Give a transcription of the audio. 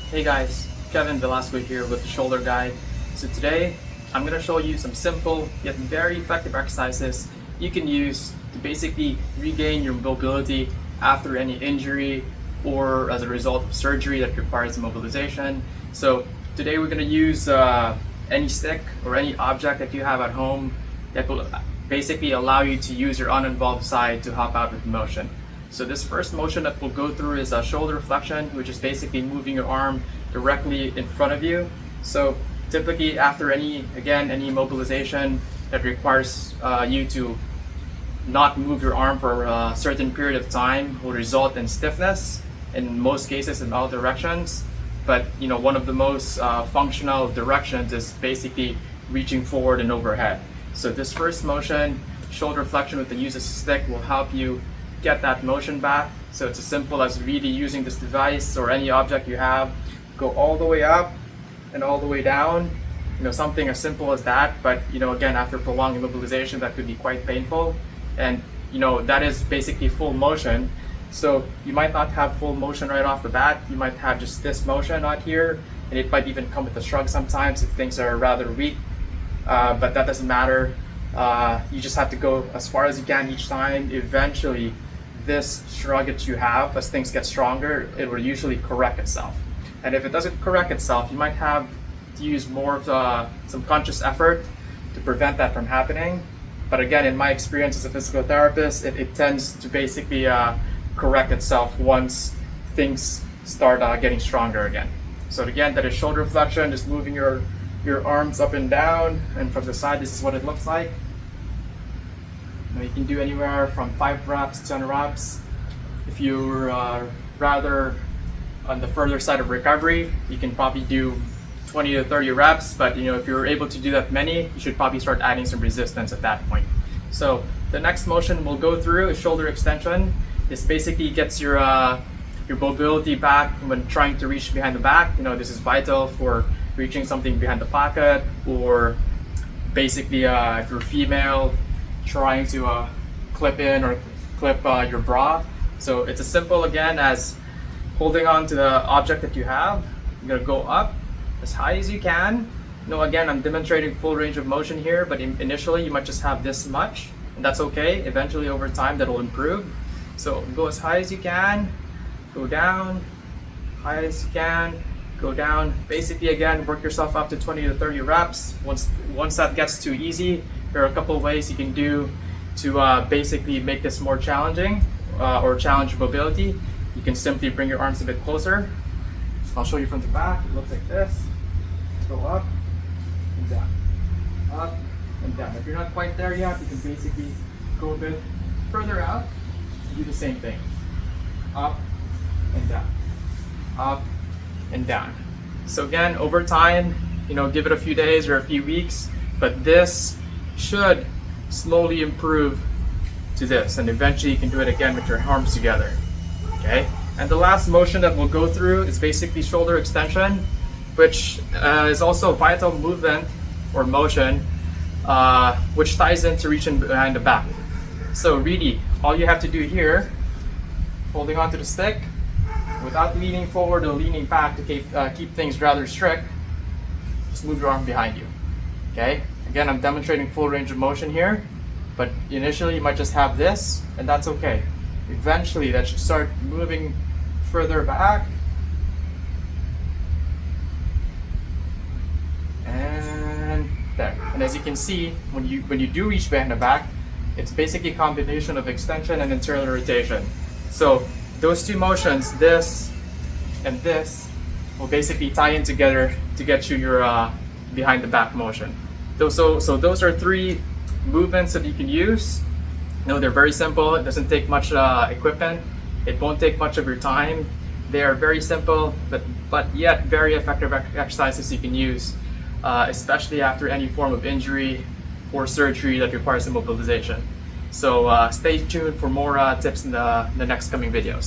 Hey guys, Kevin Velasco here with the Shoulder Guide. So today I'm going to show you some simple yet very effective exercises you can use to basically regain your mobility after any injury or as a result of surgery that requires immobilization. So today we're going to use any stick or any object that you have at home that will basically allow you to use your uninvolved side to help out with motion. So this first motion that we'll go through is a shoulder flexion, which is basically moving your arm directly in front of you. So typically after any mobilization that requires you to not move your arm for a certain period of time will result in stiffness in most cases in all directions. But one of the most functional directions is basically reaching forward and overhead. So this first motion, shoulder flexion with the use of stick, will help you get that motion back. So it's as simple as really using this device or any object you have, go all the way up and all the way down, something as simple as that. But again, after prolonged immobilization, that could be quite painful, and that is basically full motion. So you might not have full motion right off the bat. You might have just this motion out here, and it might even come with a shrug sometimes if things are rather weak, but that doesn't matter. You just have to go as far as you can each time. Eventually this shrug that you have, as things get stronger, it will usually correct itself. And if it doesn't correct itself, you might have to use more of some conscious effort to prevent that from happening. But again, in my experience as a physical therapist, it tends to basically correct itself once things start getting stronger again. So again, that is shoulder flexion, just moving your arms up and down, and from the side, this is what it looks like. You can do anywhere from 5 reps to 10 reps. If you're rather on the further side of recovery, you can probably do 20 to 30 reps, but if you're able to do that many, you should probably start adding some resistance at that point. So the next motion we'll go through is shoulder extension. This basically gets your mobility back when trying to reach behind the back. This is vital for reaching something behind the pocket, or basically if you're female, trying to clip in or clip your bra. So it's as simple again as holding on to the object that you have. You're going to go up as high as you can. Again, I'm demonstrating full range of motion here, but initially you might just have this much, and that's okay. Eventually over time that'll improve. So go as high as you can, go down, high as you can, go down. Basically again, work yourself up to 20 to 30 reps. Once that gets too easy, there are a couple of ways you can do to basically make this more challenging or challenge mobility. You can simply bring your arms a bit closer. I'll show you from the back. It looks like this. Go up and down, up and down. If you're not quite there yet, you can basically go a bit further out and do the same thing. Up and down, up and down. So again, over time, give it a few days or a few weeks, but this should slowly improve to this, and eventually you can do it again with your arms together. Okay, and the last motion that we'll go through is basically shoulder extension, which is also a vital movement or motion, which ties into reaching behind the back. So really, all you have to do here, holding onto the stick, without leaning forward or leaning back to keep things rather strict, just move your arm behind you. Okay? Again, I'm demonstrating full range of motion here, but initially you might just have this, and that's okay. Eventually that should start moving further back, and there. And as you can see, when you do reach behind the back, it's basically a combination of extension and internal rotation. So those two motions, this and this, will basically tie in together to get you your behind the back motion. So those are 3 movements that you can use. They're very simple. It doesn't take much equipment. It won't take much of your time. They are very simple, but yet very effective exercises you can use, especially after any form of injury or surgery that requires immobilization. So stay tuned for more tips in the next coming videos.